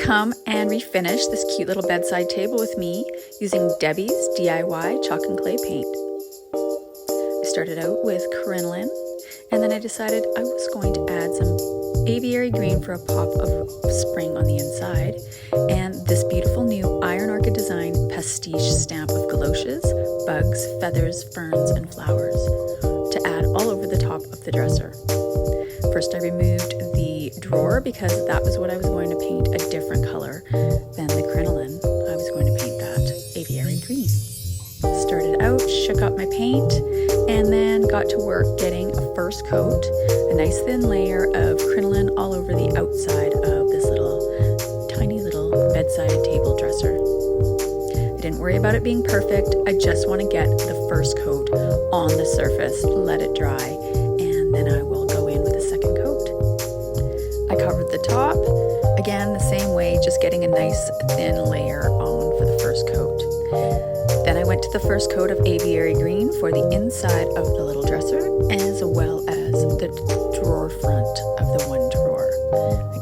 come and refinish this cute little bedside table with me using Debbie's DIY chalk and clay paint. I started out with Crinoline, and then I decided I was going to add some Aviary green for a pop of spring on the inside, and this beautiful new Iron Orchid Designs Pastiche stamp of cloches, bugs, feathers, ferns, and flowers to add all over the top of the dresser. First I removed the drawer because that was what I was going to paint a different color than the Crinoline. I was going to paint that Aviary green. Started out, shook up my paint, and then got to work getting a first coat, a nice thin layer of Crinoline all over the outside of this tiny little bedside table dresser. I didn't worry about it being perfect. I just want to get the first coat on the surface, let it dry, and then I will go in with a second coat. I covered the top, again the same way, just getting a nice thin layer on for the first coat. Then I went to the first coat of Aviary green for the inside of the little dresser, as well as the drawer front of the one drawer.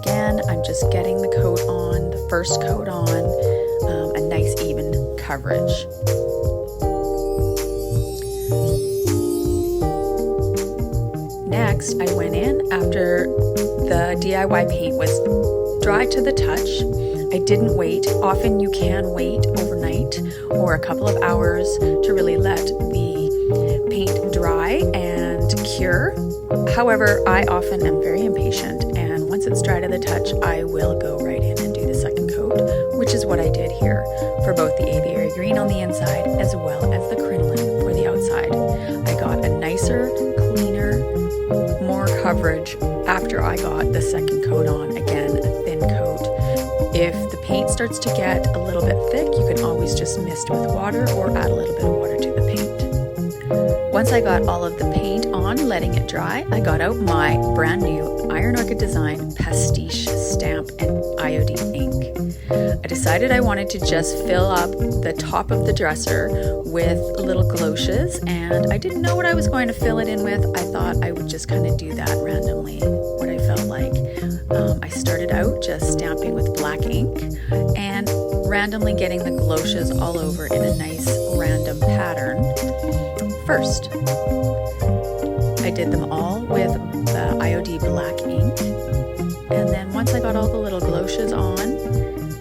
Again, I'm just getting the coat on, the first coat on, a nice even coverage. Next, I went in after the DIY paint was dry to the touch. I didn't wait. Often you can wait overnight or a couple of hours to really let the paint dry and cure. However, I often am very impatient, and once it's dry to the touch, I will go right in and do the second coat, which is what I did here for both the Aviary green on the inside as well as the Crinoline for the outside. I got a nicer, cleaner, more coverage after I got the second coat on. Again, a thin coat. If the paint starts to get a little bit thick, you can always just mist with water or add a little bit of water to the paint. Once I got all of the paint on, letting it dry, I got out my brand new Iron Orchid Designs Pastiche stamp and iodine ink. I decided I wanted to just fill up the top of the dresser with little cloches, and I didn't know what I was going to fill it in with. I thought I would just kind of do that randomly, what I felt like. I started out just stamping with black ink and randomly getting the cloches all over in a nice random pattern. First, I did them all with the iodine black ink, and then once I got all the little cloches on,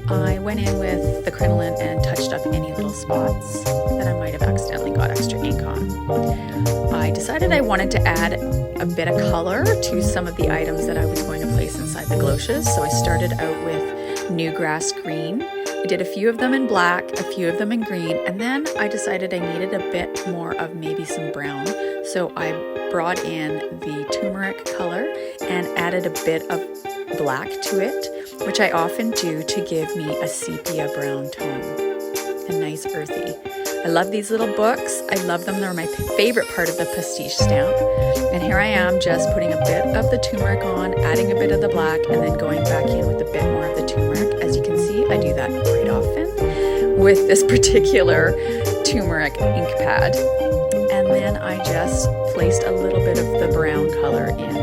I went in with the Crinoline and touched up any little spots that I might have accidentally got extra ink on. I decided I wanted to add a bit of color to some of the items that I was going to place inside the cloches, so I started out with Newgrass green. I did a few of them in black, a few of them in green, and then I decided I needed a bit more of maybe some brown, so I brought in the turmeric color and added a bit of black to it, which I often do to give me a sepia brown tone, a nice earthy. I love these little books. I love them. They're my favorite part of the pastiche stamp. And here I am just putting a bit of the turmeric on, adding a bit of the black, and then going back in with a bit more of the turmeric. As you can see, I do that quite often with this particular turmeric ink pad. And then I just placed a little bit of the brown color in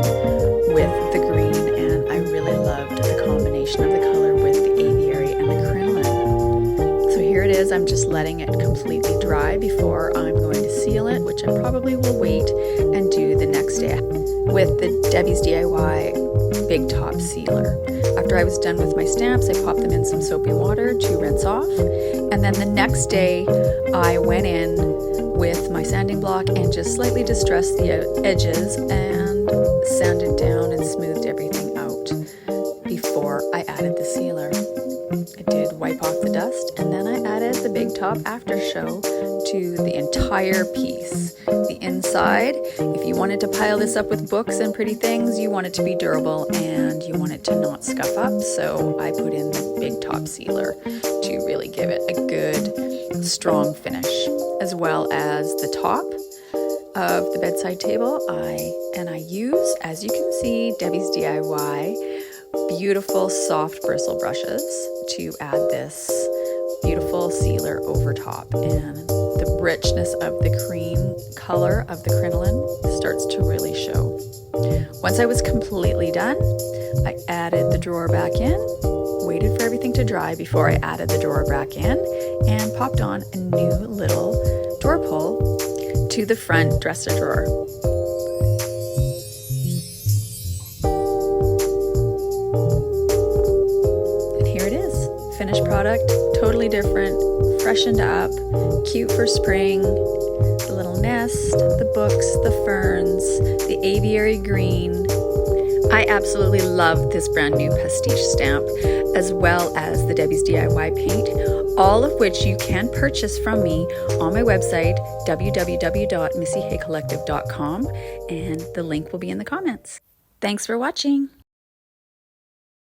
with the green, and I really loved the combination of the color with the Aviary and the Crinoline. So here it is. I'm just letting it completely dry before I'm going to seal it, which I probably will wait and do the next day with the Debbie's DIY Big Top Sealer. After I was done with my stamps, I popped them in some soapy water to rinse off, and then the next day I went in with my sanding block and just slightly distressed the edges and sanded down and smoothed everything out before I added the sealer. I did wipe off the dust, and then I added the Big Top After Show to the entire piece. The inside, if you wanted to pile this up with books and pretty things, you want it to be durable and you want it to not scuff up, so I put in the Big Top Sealer to really give it a good, strong finish, as well as the top of the bedside table. I use, as you can see, Debbie's DIY beautiful soft bristle brushes to add this beautiful sealer over top, and the richness of the cream color of the Crinoline starts to really show. Once I was completely done, I added the drawer back in waited for everything to dry before I added the drawer back in and popped on a new little drawer pull to the front dresser drawer. And here it is, finished product, totally different, freshened up, cute for spring. The little nest, the books, the ferns, the aviary green. I absolutely love this brand new pastiche stamp, as well as the Debbie's DIY paint, all of which you can purchase from me on my website, www.missyhaycollective.com, and the link will be in the comments. Thanks for watching.